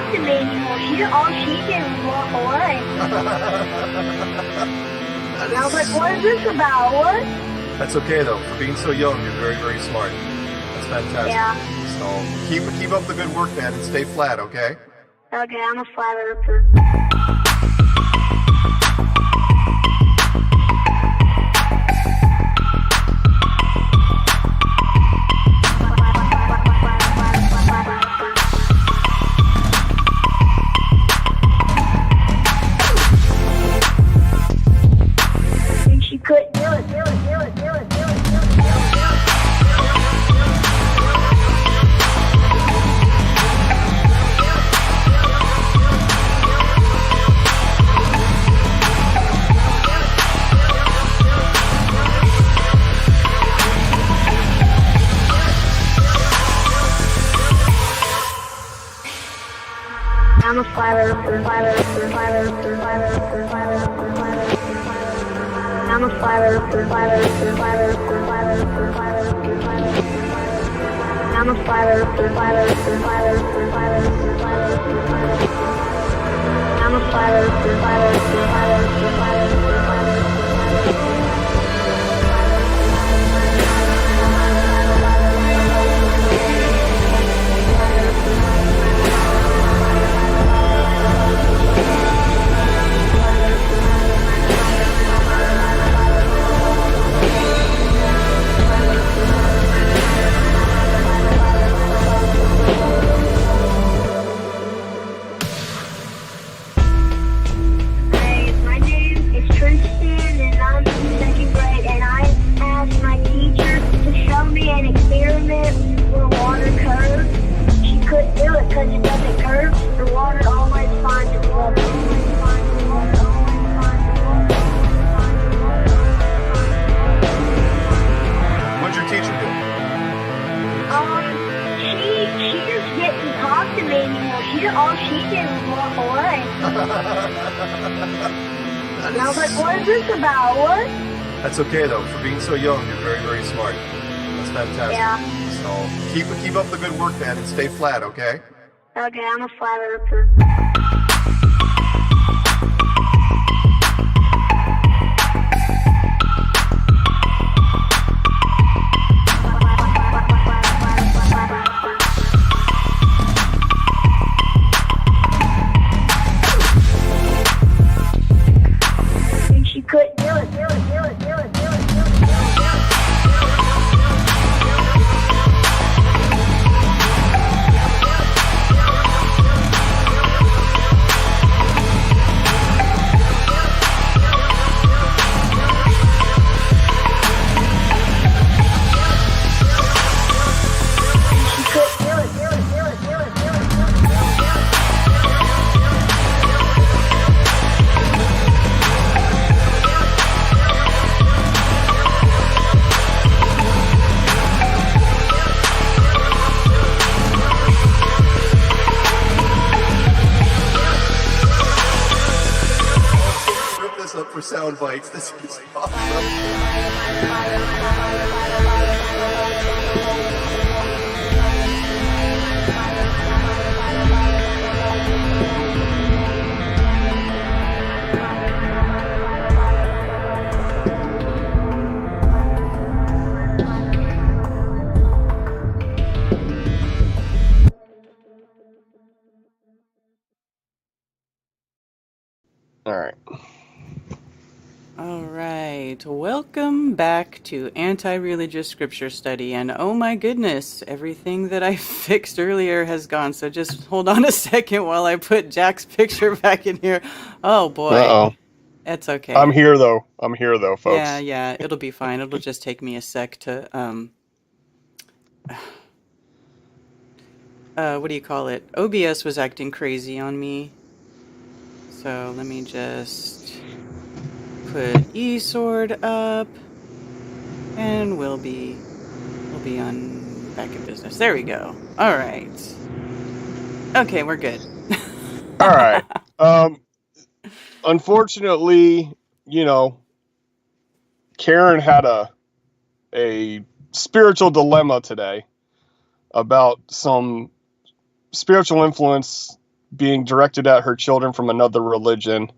talk to me anymore. All she did was walk away. And I was like, what is this about? What? That's okay though. For being so young, you're very, very smart. That's fantastic. Yeah. So keep up the good work, man, and stay flat, okay? Okay, I'm a flat earther. She couldn't do it. I'm a flat earther. I'm a flat earther. I'm a flat earther. I'm a flat all she did was walk away. And I was like, what is this about? What? That's okay though. For being so young, you're very, very smart. That's fantastic. Yeah. So keep up the good work, man, and stay flat, okay? Okay, I'm a flat earther. Couldn't do it. Up for sound bites. This is awesome. All right. All right, welcome back to Anti-Religious Scripture Study, and oh my goodness, everything that I fixed earlier has gone, so just hold on a second while I put Jack's picture back in here. Oh boy. Uh-oh. That's okay. I'm here though, folks. Yeah, it'll be fine. It'll just take me a sec to, what do you call it? OBS was acting crazy on me, so let me just put eSword up, and we'll be on back in business. There we go. All right. Okay, we're good. All right. Unfortunately, Karen had a spiritual dilemma today about some spiritual influence being directed at her children from another religion.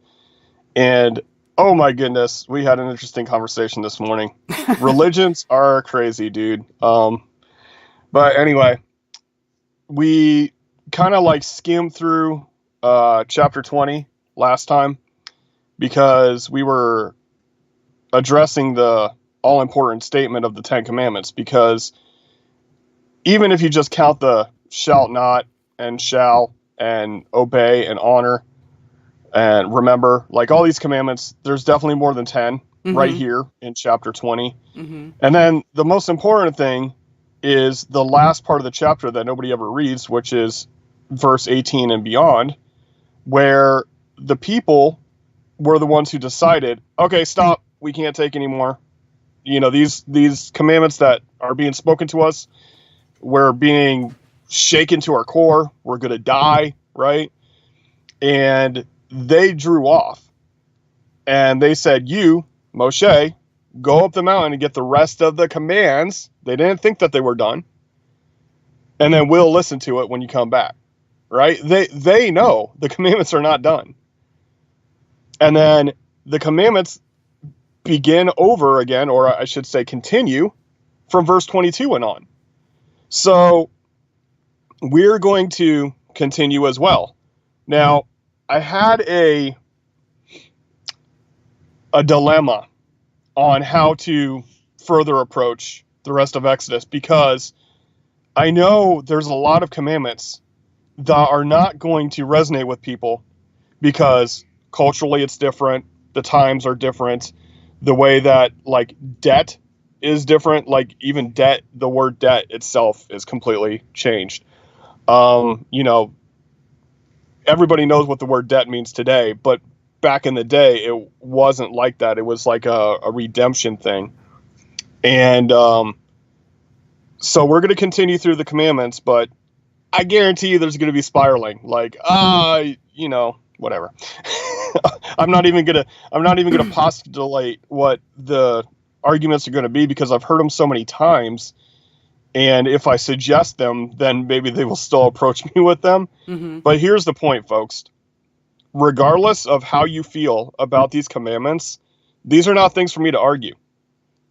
And oh my goodness, we had an interesting conversation this morning. Religions are crazy, dude. But anyway, we kind of like skimmed through chapter 20 last time because we were addressing the all-important statement of the Ten Commandments, because even if you just count the shalt not and shall and obey and honor and remember, like all these commandments, there's definitely more than 10 right here in chapter 20. And then the most important thing is the last part of the chapter that nobody ever reads, which is verse 18 and beyond, where the people were the ones who decided, okay, stop, we can't take any more. You know, these commandments that are being spoken to us, we're being shaken to our core, we're going to die, right? And they drew off. And they said, you, Moshe, go up the mountain and get the rest of the commands. They didn't think that they were done. And then we'll listen to it when you come back, right? They know the commandments are not done. And then the commandments begin over again, or I should say continue, from verse 22 and on. So we're going to continue as well. Now, I had a dilemma on how to further approach the rest of Exodus, because I know there's a lot of commandments that are not going to resonate with people because culturally it's different, the times are different, the way that like debt is different, like even debt, the word debt itself is completely changed. You know, everybody knows what the word debt means today, but back in the day, it wasn't like that. It was like a redemption thing. And so we're going to continue through the commandments, but I guarantee you there's going to be spiraling. Like, you know, whatever. I'm not even gonna postulate what the arguments are going to be, because I've heard them so many times. And if I suggest them, then maybe they will still approach me with them. But here's the point, folks. Regardless of how you feel about these commandments, these are not things for me to argue.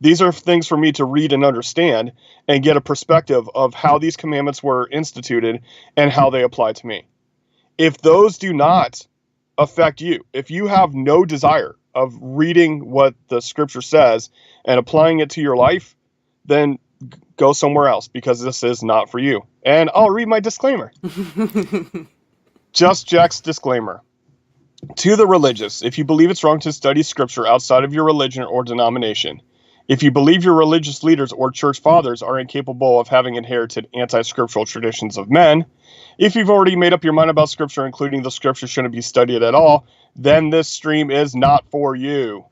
These are things for me to read and understand and get a perspective of how these commandments were instituted and how they apply to me. If those do not affect you, if you have no desire of reading what the scripture says and applying it to your life, then go somewhere else, because this is not for you. And I'll read my disclaimer. Just Jack's disclaimer. To the religious, if you believe it's wrong to study scripture outside of your religion or denomination, if you believe your religious leaders or church fathers are incapable of having inherited anti-scriptural traditions of men, if you've already made up your mind about scripture, including the scripture shouldn't be studied at all, then this stream is not for you.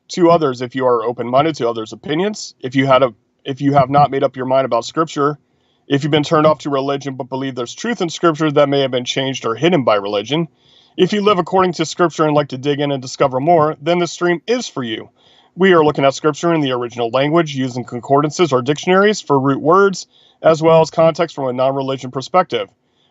To others, if you are open-minded to others' opinions, if you have not made up your mind about scripture, if you've been turned off to religion but believe there's truth in scripture that may have been changed or hidden by religion, if you live according to scripture and like to dig in and discover more, then this stream is for you. We are looking at scripture in the original language using concordances or dictionaries for root words, as well as context from a non-religion perspective.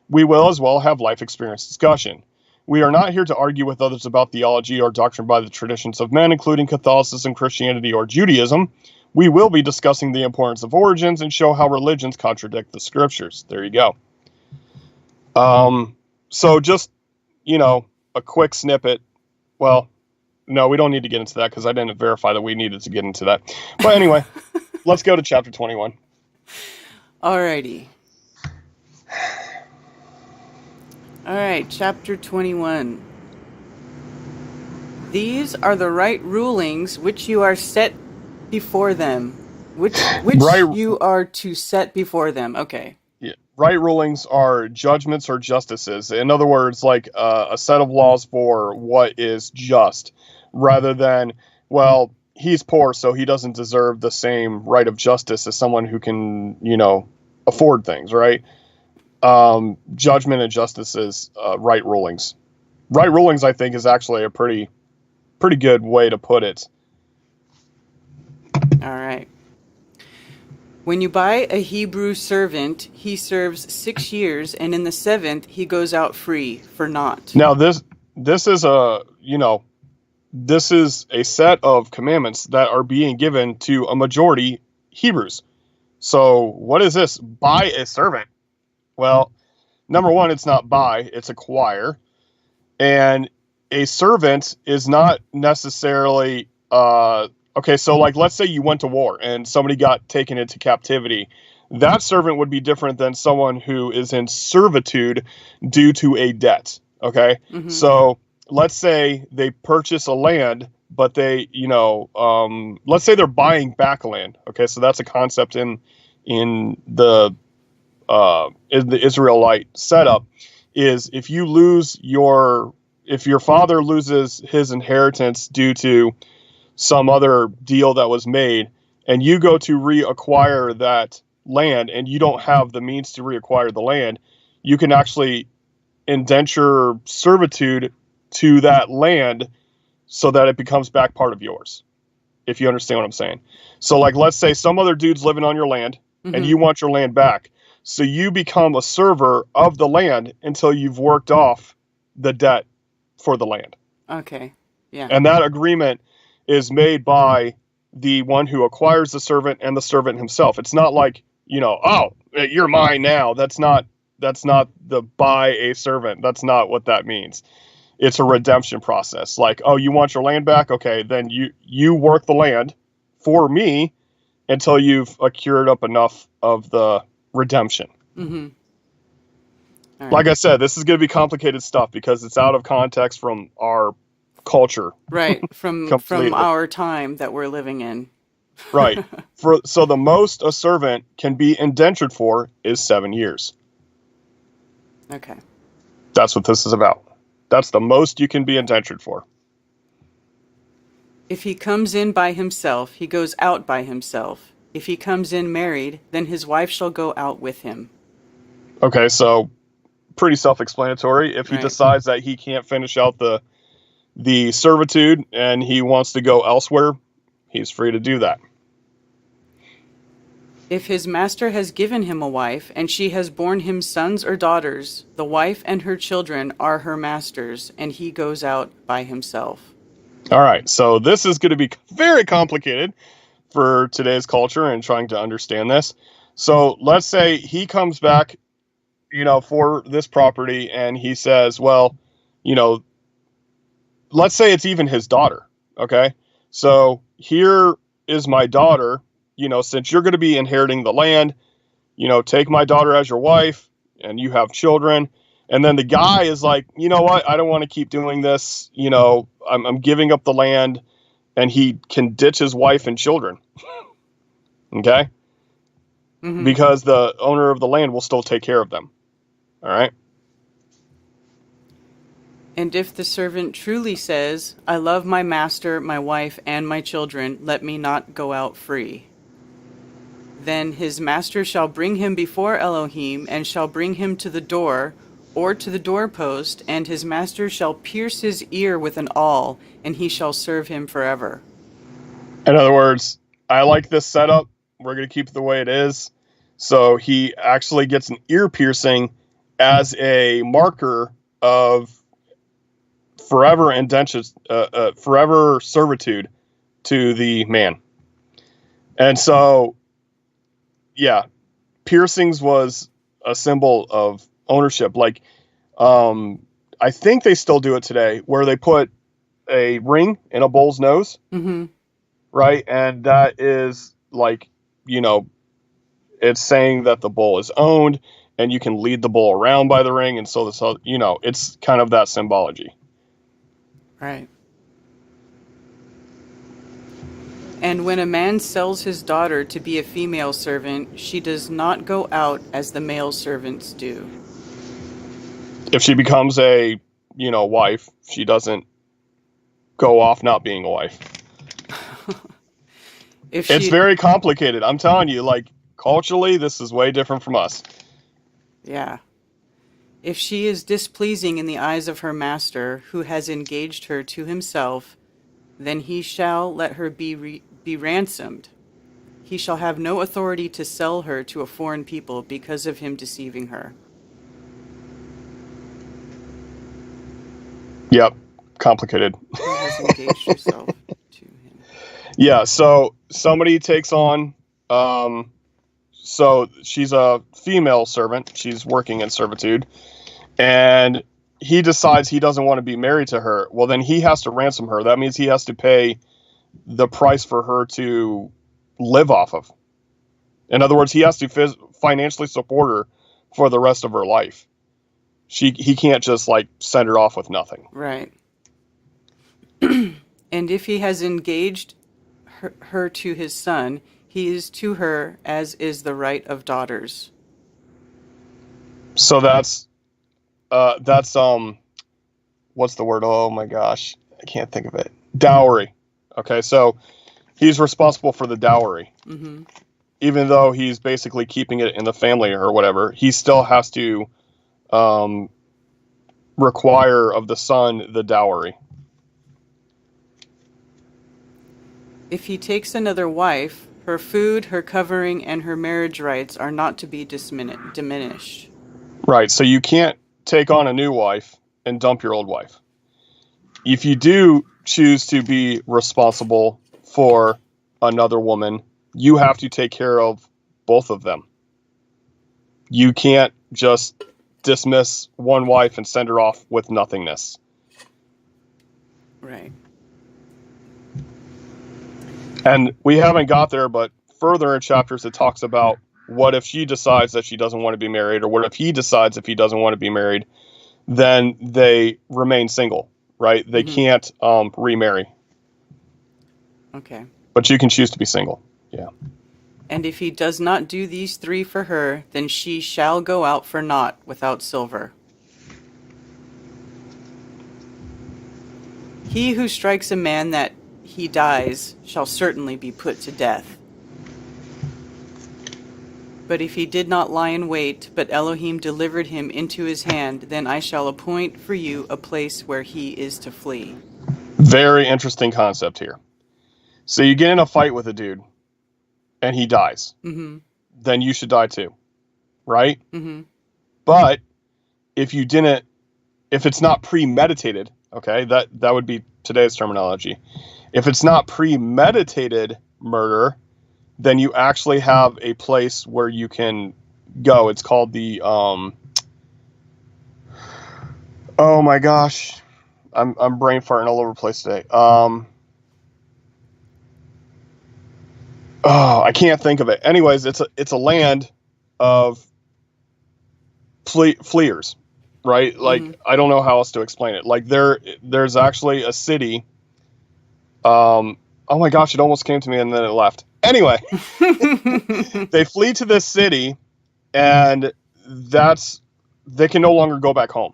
We will as well have life experience discussion. We are not here to argue with others about theology or doctrine by the traditions of men, including Catholicism, Christianity, or Judaism. We will be discussing the importance of origins and show how religions contradict the scriptures. There you go. So just, you know, a quick snippet. Well, no, we don't need to get into that because I didn't verify that we needed to get into that. But anyway, let's go to chapter 21. Alrighty. Alright, chapter 21. These are the right rulings which you are set before them. Which right. You are to set before them. Okay. Yeah. Right rulings are judgments or justices. In other words, like a set of laws for what is just, rather than, well, he's poor, so he doesn't deserve the same right of justice as someone who can, you know, afford things, right? Judgment and justice is right rulings. Right rulings, I think, is actually a pretty good way to put it. All right. When you buy a Hebrew servant, he serves 6 years, and in the 7th he goes out free for naught. Now this is a this is a set of commandments that are being given to a majority Hebrews. So what is this? Buy a servant. Well, number one, it's not buy, it's acquire. And a servant is not necessarily okay, so like let's say you went to war and somebody got taken into captivity. That servant would be different than someone who is in servitude due to a debt. Okay. Mm-hmm. So let's say they purchase a land, but they, let's say they're buying back land. Okay. So that's a concept in the Israelite setup is if your father loses his inheritance due to some other deal that was made and you go to reacquire that land and you don't have the means to reacquire the land, you can actually indenture servitude to that land so that it becomes back part of yours, if you understand what I'm saying. So like let's say some other dude's living on your land and you want your land back. So you become a server of the land until you've worked off the debt for the land. Okay. Yeah. And that agreement is made by the one who acquires the servant and the servant himself. It's not like, oh, you're mine now. That's not the buy a servant. That's not what that means. It's a redemption process. Like, oh, you want your land back? Okay, then you work the land for me until you've accrued up enough of the redemption. Mm-hmm. Right. Like I said, this is going to be complicated stuff because it's out of context from our culture. Right, from our time that we're living in. Right. So the most a servant can be indentured for is 7 years. Okay. That's what this is about. That's the most you can be indentured for. If he comes in by himself, he goes out by himself. If he comes in married, then his wife shall go out with him. Okay, so pretty self-explanatory. If he decides that he can't finish out the servitude and he wants to go elsewhere, he's free to do that. If his master has given him a wife, and she has borne him sons or daughters, the wife and her children are her master's, and he goes out by himself. All right, so this is going to be very complicated for today's culture and trying to understand this. So let's say he comes back, for this property, and he says, well, let's say it's even his daughter, okay? So here is my daughter. Since you're going to be inheriting the land, take my daughter as your wife and you have children. And then the guy is like, you know what? I don't want to keep doing this. I'm giving up the land, and he can ditch his wife and children. Okay. Mm-hmm. Because the owner of the land will still take care of them. All right. And if the servant truly says, I love my master, my wife, and my children, let me not go out free. Then his master shall bring him before Elohim, and shall bring him to the door, or to the doorpost, and his master shall pierce his ear with an awl, and he shall serve him forever. In other words, I like this setup. We're going to keep it the way it is. So he actually gets an ear piercing as a marker of forever indentions, forever servitude to the man. And so, yeah, piercings was a symbol of ownership. Like, I think they still do it today, where they put a ring in a bull's nose, right? And that is like, it's saying that the bull is owned, and you can lead the bull around by the ring. And so this, it's kind of that symbology. Right. And when a man sells his daughter to be a female servant, she does not go out as the male servants do. If she becomes a, wife, she doesn't go off not being a wife. It's very complicated. I'm telling you, like, culturally, this is way different from us. Yeah. If she is displeasing in the eyes of her master, who has engaged her to himself, then he shall let her be ransomed. he shall have no authority to sell her to a foreign people because of him deceiving her. Yep. Complicated. Who has engaged herself to him. Yeah, so somebody takes on, so she's a female servant. She's working in servitude. And he decides he doesn't want to be married to her. Well, then he has to ransom her. That means he has to pay the price for her to live off of. In other words, he has to financially support her for the rest of her life. He can't just like send her off with nothing. Right. And if he has engaged her to his son, he is to her as is the right of daughters. So that's what's the word? Oh my gosh, I can't think of it. Dowry. Okay, so he's responsible for the dowry. Mm-hmm. Even though he's basically keeping it in the family or whatever, he still has to require of the son the dowry. If he takes another wife, her food, her covering, and her marriage rights are not to be diminished. Right, so you can't take on a new wife and dump your old wife. If you do choose to be responsible for another woman, you have to take care of both of them. You can't just dismiss one wife and send her off with nothingness. Right. And we haven't got there, but further in chapters it talks about what if she decides that she doesn't want to be married, or what if he decides if he doesn't want to be married, then they remain single, right? They can't remarry. Okay. But you can choose to be single. Yeah. And if he does not do these three for her, then she shall go out for naught without silver. He who strikes a man that he dies shall certainly be put to death. But if he did not lie in wait, but Elohim delivered him into his hand, then I shall appoint for you a place where he is to flee. Very interesting concept here. So you get in a fight with a dude, and he dies. Mm-hmm. Then you should die too, right? Mm-hmm. But if it's not premeditated, okay, that would be today's terminology. If it's not premeditated murder, then you actually have a place where you can go. It's called the oh my gosh, I'm brain farting all over the place today. Oh, I can't think of it. Anyways, it's a land of fleers, right? Like, I don't know how else to explain it. Like there's actually a city. Oh my gosh, it almost came to me and then it left. Anyway, they flee to this city, and they can no longer go back home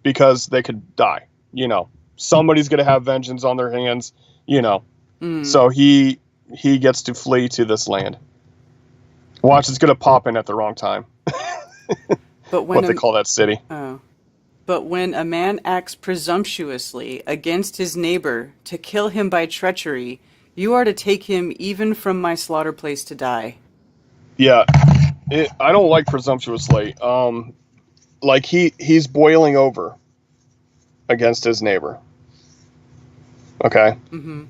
because they could die. You know, somebody's going to have vengeance on their hands, you know. So he gets to flee to this land. Watch, it's going to pop in at the wrong time. But when what they call that city. Oh. But when a man acts presumptuously against his neighbor to kill him by treachery, you are to take him even from my slaughter place to die. Yeah, I don't like presumptuously. Like he's boiling over against his neighbor. Okay? Mm-hmm.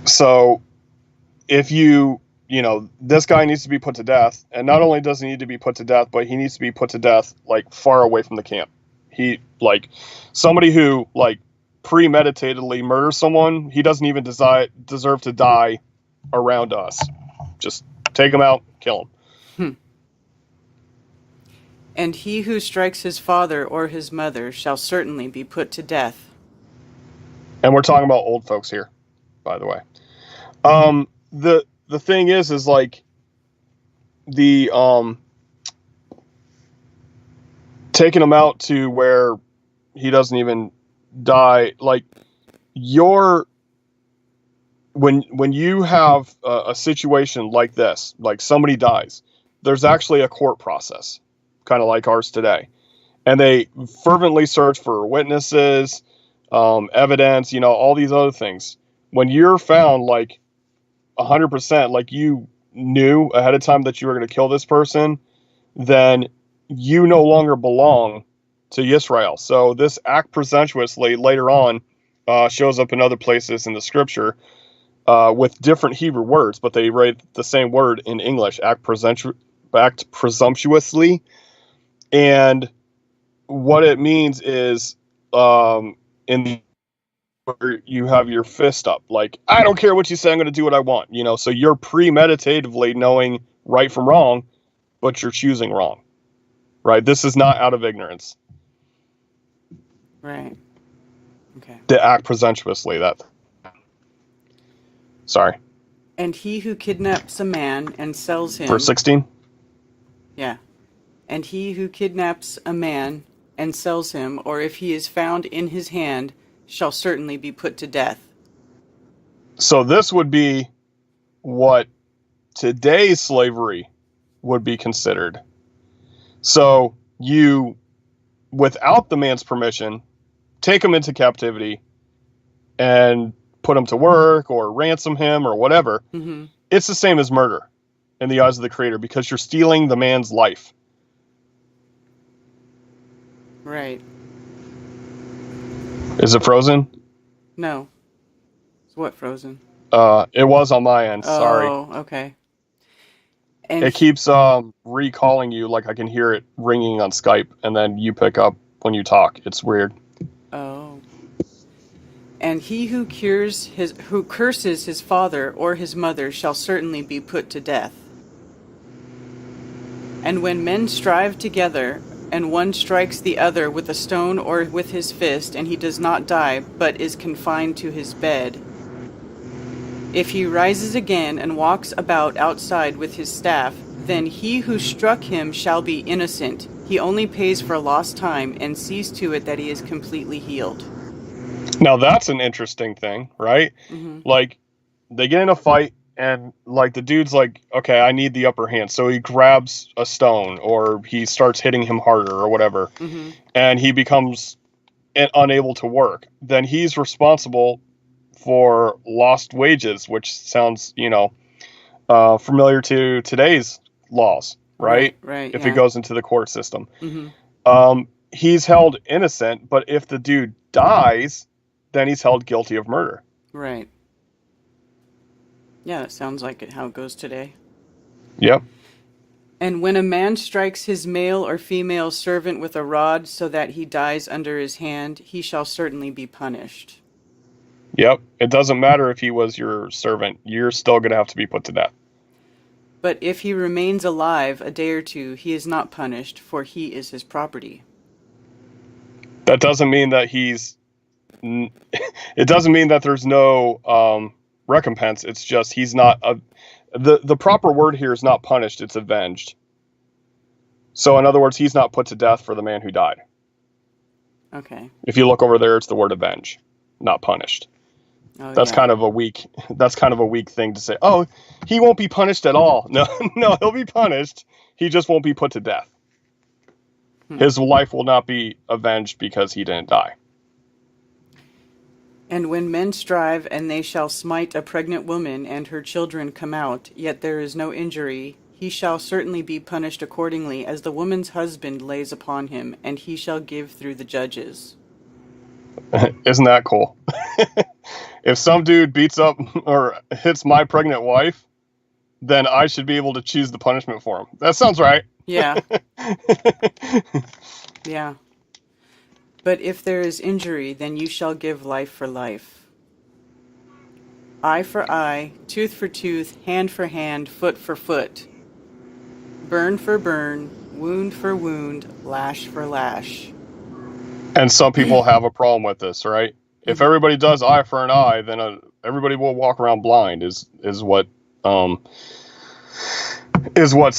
So if you know, this guy needs to be put to death, and not only does he need to be put to death, but he needs to be put to death like far away from the camp. He, like, somebody who like premeditatedly murders someone, he doesn't even deserve to die around us. Just take him out, kill him. And he who strikes his father or his mother shall certainly be put to death. And we're talking about old folks here, by the way. The thing is like the taking him out to where he doesn't even die. Like when you have a situation like this, like somebody dies, there's actually a court process, kind of like ours today, and they fervently search for witnesses, evidence, you know, all these other things. When you're found like 100%, like you knew ahead of time that you were going to kill this person, then you no longer belong to Israel. So this act presumptuously later on shows up in other places in the scripture with different Hebrew words, but they write the same word in English, act presumptuously. And what it means is in the where you have your fist up, like, I don't care what you say, I'm going to do what I want, you know, so you're premeditatively knowing right from wrong, but you're choosing wrong, right? This is not out of ignorance. Right. Okay. To act presumptuously, that. Sorry. And he who kidnaps a man and sells him. Verse 16? Yeah. And he who kidnaps a man and sells him, or if he is found in his hand, shall certainly be put to death. So this would be what today's slavery would be considered. So you, without the man's permission, take him into captivity and put him to work or ransom him or whatever. Mm-hmm. It's the same as murder in the eyes of the Creator because you're stealing the man's life. Right. Is it frozen? No. It's what frozen? It was on my end. Sorry. Oh, okay. And it keeps recalling you, like I can hear it ringing on Skype, and then you pick up when you talk. It's weird. Oh. And he who curses his father or his mother shall certainly be put to death. And when men strive together, and one strikes the other with a stone or with his fist, and he does not die, but is confined to his bed, if he rises again and walks about outside with his staff, then he who struck him shall be innocent. He only pays for lost time and sees to it that he is completely healed. Now that's an interesting thing, right? Mm-hmm. Like, they get in a fight, and like the dude's like, okay, I need the upper hand. So he grabs a stone, or he starts hitting him harder or whatever, Mm-hmm. and he becomes unable to work. Then he's responsible for lost wages, which sounds, familiar to today's laws, right? Right. If yeah. it goes into the court system. Mm-hmm. He's held innocent, but if the dude dies, then he's held guilty of murder. Right. Yeah, that sounds like how it goes today. Yep. And when a man strikes his male or female servant with a rod so that he dies under his hand, he shall certainly be punished. Yep. It doesn't matter if he was your servant. You're still going to have to be put to death. But if he remains alive a day or two, he is not punished, for he is his property. That doesn't mean that it doesn't mean that there's no recompense. It's just he's not the proper word here is not punished, it's avenged. So in other words, he's not put to death for the man who died. Okay. If you look over there, it's the word avenge, not punished. Oh, that's yeah. kind of a weak thing to say. Oh, he won't be punished at all. No, he'll be punished. He just won't be put to death. His life will not be avenged because he didn't die. And when men strive, and they shall smite a pregnant woman, and her children come out, yet there is no injury, he shall certainly be punished accordingly, as the woman's husband lays upon him, and he shall give through the judges. Isn't that cool? If some dude beats up or hits my pregnant wife, then I should be able to choose the punishment for him. That sounds right. Yeah. Yeah. But if there is injury, then you shall give life for life. Eye for eye, tooth for tooth, hand for hand, foot for foot. Burn for burn, wound for wound, lash for lash. And some people have a problem with this, right? If everybody does eye for an eye, then everybody will walk around blind. Is what's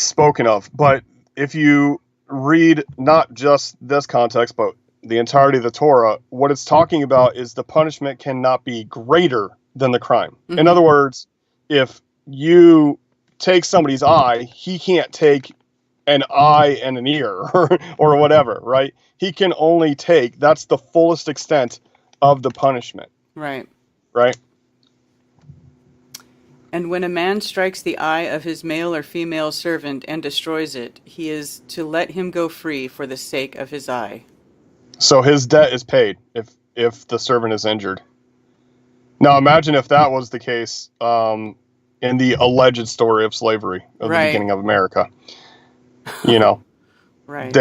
spoken of. But if you read not just this context, but the entirety of the Torah, what it's talking about is the punishment cannot be greater than the crime. Mm-hmm. In other words, if you take somebody's eye, he can't take an eye and an ear or whatever, right? He can only take, that's the fullest extent of the punishment. Right. Right? And when a man strikes the eye of his male or female servant and destroys it, he is to let him go free for the sake of his eye. So his debt is paid if the servant is injured. Now imagine if that was the case in the alleged story of slavery of the beginning of America. You know, right.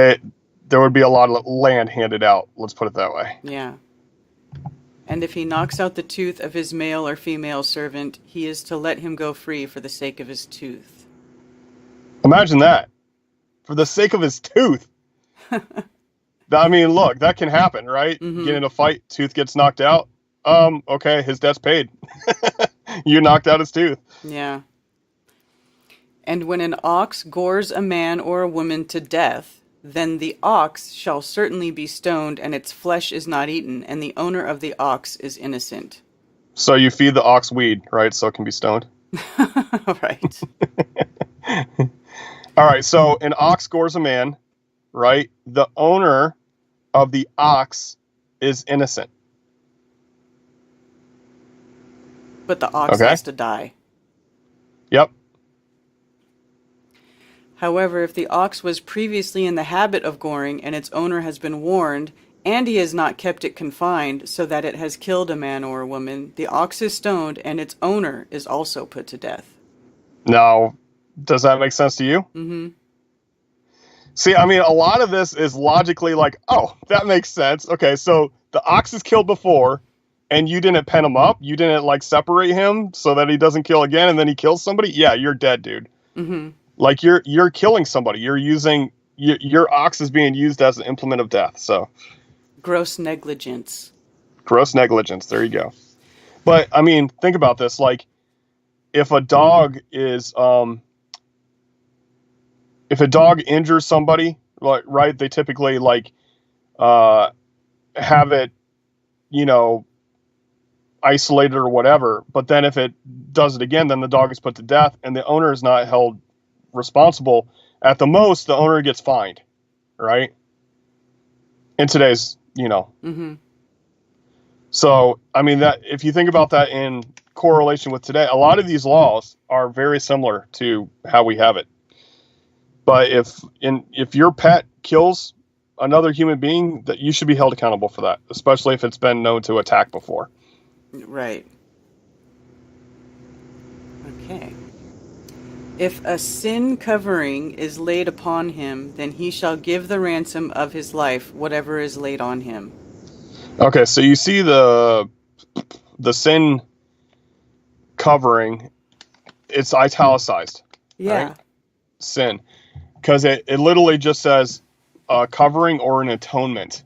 There would be a lot of land handed out. Let's put it that way. Yeah. And if he knocks out the tooth of his male or female servant, he is to let him go free for the sake of his tooth. Imagine that. For the sake of his tooth. I mean, look, that can happen, right? Mm-hmm. Get in a fight, tooth gets knocked out. Okay, his debt's paid. You knocked out his tooth. Yeah. And when an ox gores a man or a woman to death, then the ox shall certainly be stoned, and its flesh is not eaten, and the owner of the ox is innocent. So you feed the ox weed, right? So it can be stoned. Right. All right. So an ox gores a man, right? The owner of the ox is innocent. But the ox has to die. Yep. However, if the ox was previously in the habit of goring and its owner has been warned, and he has not kept it confined so that it has killed a man or a woman, the ox is stoned and its owner is also put to death. Now, does that make sense to you? Mm-hmm. See, I mean, a lot of this is logically like, oh, that makes sense. Okay, so the ox is killed before, and you didn't pen him up. You didn't, like, separate him so that he doesn't kill again, and then he kills somebody. Yeah, you're dead, dude. Mm-hmm. Like, you're killing somebody. You're using... Your ox is being used as an implement of death, so... Gross negligence. Gross negligence. There you go. But, I mean, think about this. Like, if a dog is... if a dog injures somebody, like, right, they typically, like, have it, you know, isolated or whatever. But then if it does it again, then the dog is put to death, and the owner is not held responsible. At the most, the owner gets fined, right? In today's, you know. Mm-hmm. So, I mean, that if you think about that in correlation with today, a lot of these laws are very similar to how we have it. But if your pet kills another human being, that you should be held accountable for that, especially if it's been known to attack before. Right. Okay. If a sin covering is laid upon him, then he shall give the ransom of his life, whatever is laid on him. Okay, so you see the sin covering, it's italicized. Yeah. Right? Sin. Because it literally just says covering or an atonement.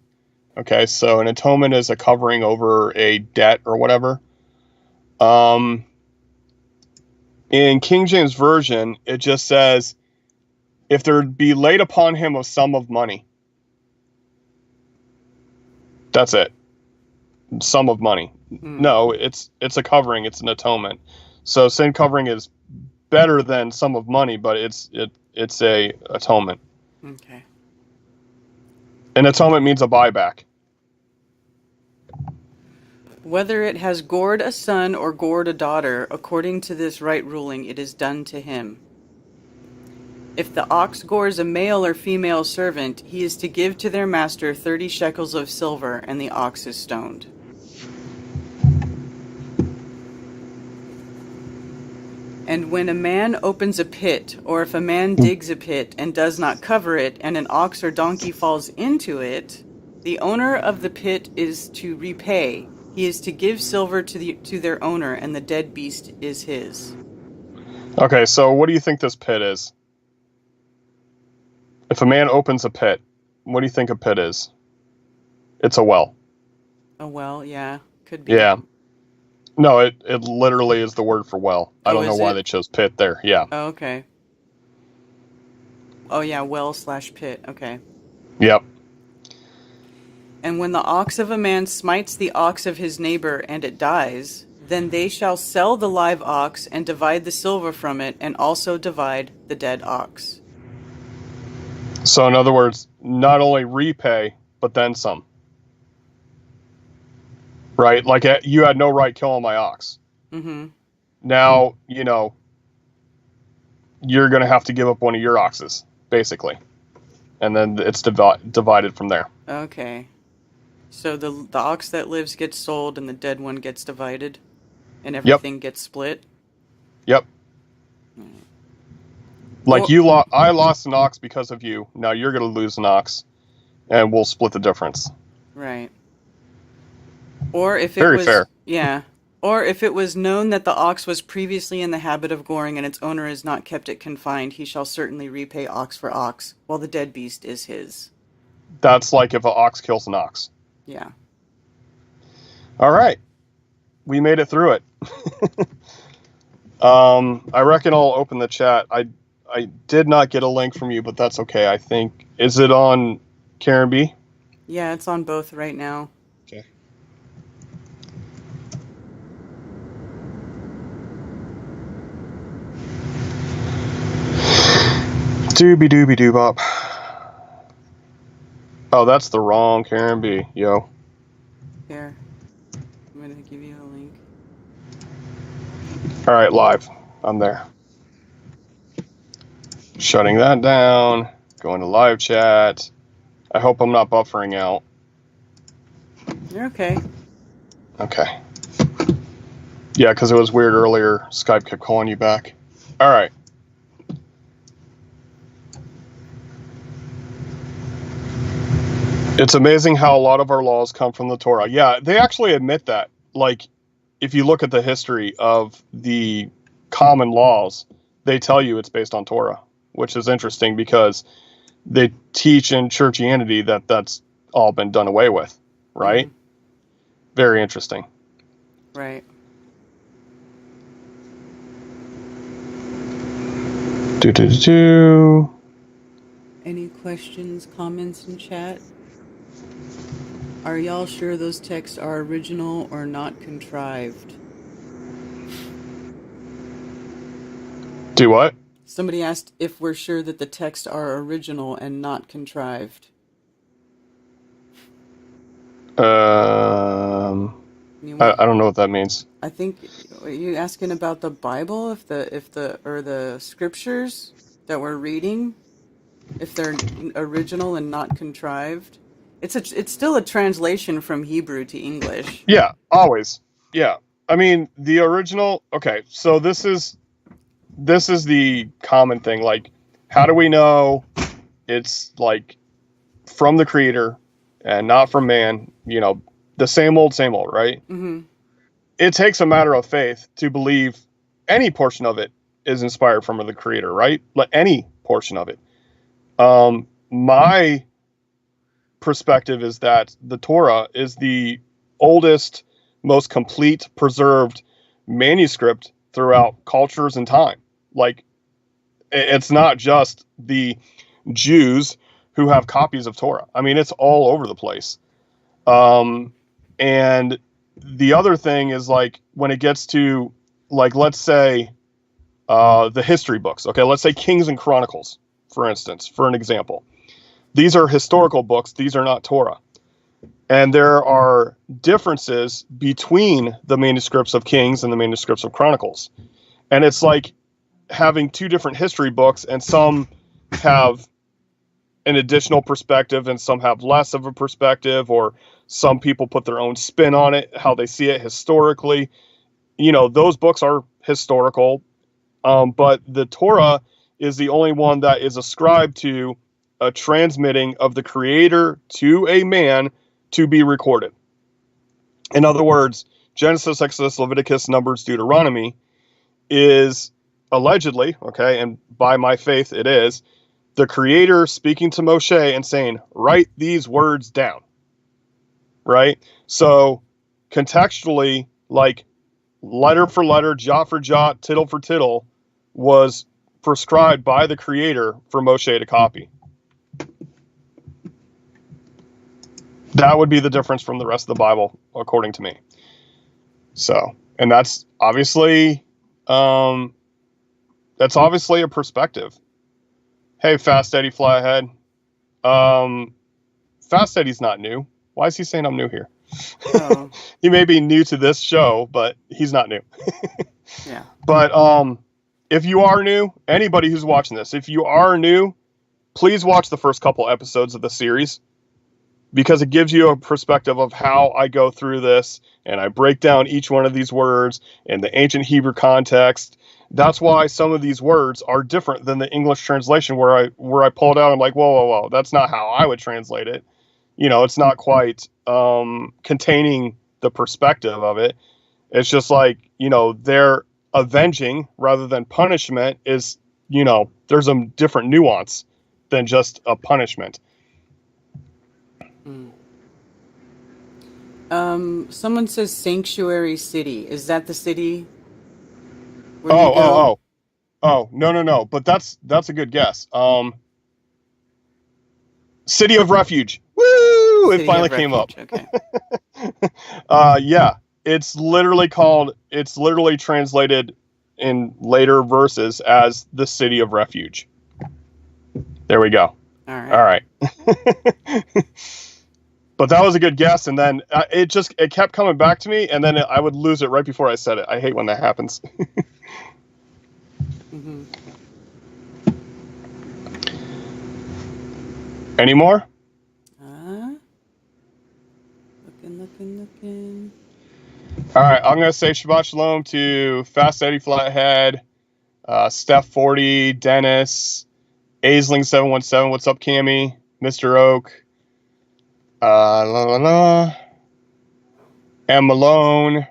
Okay, so an atonement is a covering over a debt or whatever. In King James Version, it just says, if there be laid upon him a sum of money. That's it. Sum of money. No, it's a covering. It's an atonement. So sin covering is better than sum of money, but it's a atonement. Okay. An atonement means a buyback. Whether it has gored a son or gored a daughter, according to this right ruling, it is done to him. If the ox gores a male or female servant, he is to give to their master 30 shekels of silver, and the ox is stoned. And when a man opens a pit, or if a man digs a pit and does not cover it, and an ox or donkey falls into it, the owner of the pit is to repay. He is to give silver to their owner, and the dead beast is his. Okay, so what do you think this pit is? If a man opens a pit, what do you think a pit is? It's a well. A well, yeah. Could be. Yeah. No, it literally is the word for well. I don't know why they chose pit there. Yeah. Oh, okay. Oh, yeah, well/pit. Okay. Yep. And when the ox of a man smites the ox of his neighbor, and it dies, then they shall sell the live ox and divide the silver from it, and also divide the dead ox. So in other words, not only repay, but then some. Right? Like, you had no right killing my ox. Mm-hmm. now, you're going to have to give up one of your oxes, basically. And then it's divided from there. Okay. So the ox that lives gets sold and the dead one gets divided and Yep. everything gets split? Yep. Alright. Like Or- I lost an ox because of you. Now you're going to lose an ox, and we'll split the difference. Right. Or if it Very was fair. Yeah. Or if it was known that the ox was previously in the habit of goring and its owner has not kept it confined, he shall certainly repay ox for ox, while the dead beast is his. That's like if an ox kills an ox. Yeah. All right. We made it through it. I reckon I'll open the chat. I did not get a link from you, but that's okay. I think, is it on Karen B? Yeah, it's on both right now. Okay. Doobie doo bop. Oh, that's the wrong Karen B. Yo. Here. I'm going to give you a link. All right, live. I'm there. Shutting that down. Going to live chat. I hope I'm not buffering out. You're okay. Okay. Yeah, because it was weird earlier. Skype kept calling you back. All right. It's amazing how a lot of our laws come from the Torah. Yeah, they actually admit that. Like, if you look at the history of the common laws, they tell you it's based on Torah, which is interesting because they teach in churchianity that that's all been done away with, right? Mhm. Very interesting. Right. Any questions, comments in chat? Are y'all sure those texts are original or not contrived? Do what? Somebody asked if we're sure that the texts are original and not contrived. I don't know what that means. I think, are you asking about the Bible, if the scriptures that we're reading, if they're original and not contrived? It's still a translation from Hebrew to English. Yeah, always. Yeah. I mean, the original, okay, so this is the common thing. Like, how do we know it's like from the creator and not from man? The same old, right? Mm-hmm. It takes a matter of faith to believe any portion of it is inspired from the creator, right? Like any portion of it. My perspective is that the Torah is the oldest, most complete, preserved manuscript throughout cultures and time. Like, it's not just the Jews who have copies of Torah. I mean, it's all over the place. And the other thing is, like, when it gets to, like, let's say the history books. Okay, let's say Kings and Chronicles, for instance, for an example. These are historical books. These are not Torah. And there are differences between the manuscripts of Kings and the manuscripts of Chronicles. And it's like having two different history books, and some have an additional perspective and some have less of a perspective, or some people put their own spin on it, how they see it historically. Those books are historical, but the Torah is the only one that is ascribed to a transmitting of the creator to a man to be recorded. In other words, Genesis, Exodus, Leviticus, Numbers, Deuteronomy is allegedly, okay, and by my faith it is, the creator speaking to Moshe and saying, write these words down, right? So contextually, like, letter for letter, jot for jot, tittle for tittle, was prescribed by the creator for Moshe to copy. That would be the difference from the rest of the Bible, according to me. So, and that's obviously a perspective. Hey, Fast Eddie, fly ahead. Fast Eddie's not new. Why is he saying I'm new here? Oh. He may be new to this show, but he's not new. Yeah. But if you are new, anybody who's watching this, if you are new, please watch the first couple episodes of the series, because it gives you a perspective of how I go through this and I break down each one of these words in the ancient Hebrew context. That's why some of these words are different than the English translation where I pull it out. I'm like, whoa, that's not how I would translate it. It's not quite containing the perspective of it. It's just like, they're avenging rather than punishment is, there's a different nuance than just a punishment. Someone says sanctuary city. Is that the city where you go? No. But that's a good guess. City of Refuge. Woo! It City finally of came up. Refuge. Okay. Yeah. It's literally translated in later verses as the City of Refuge. There we go. All All right. But that was a good guess, and then it kept coming back to me, and then I would lose it right before I said it. I hate when that happens. Mm-hmm. Any more? Looking. All right, I'm gonna say Shabbat Shalom to Fast Eddie Flathead, Steph 40, Dennis, Aisling 717. What's up, Cammy? Mr. Oak. M. Malone.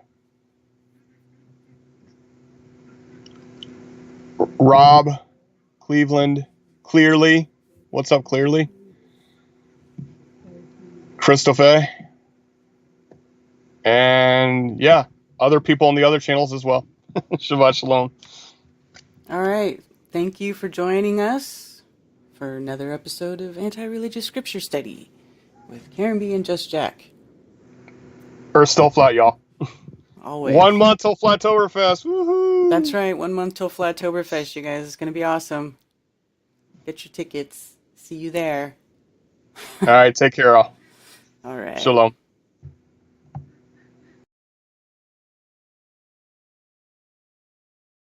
Rob. Cleveland. Clearly. What's up, Clearly? Christophe. And yeah, other people on the other channels as well. Shabbat Shalom. All right. Thank you for joining us for another episode of Anti-Religious Scripture Study with Karen B and Just Jack. Earth's still flat, y'all. Always. 1 month till Flattoberfest. Woohoo! That's right. 1 month till Flattoberfest, you guys. It's going to be awesome. Get your tickets. See you there. All right, take care, all. All right. Shalom.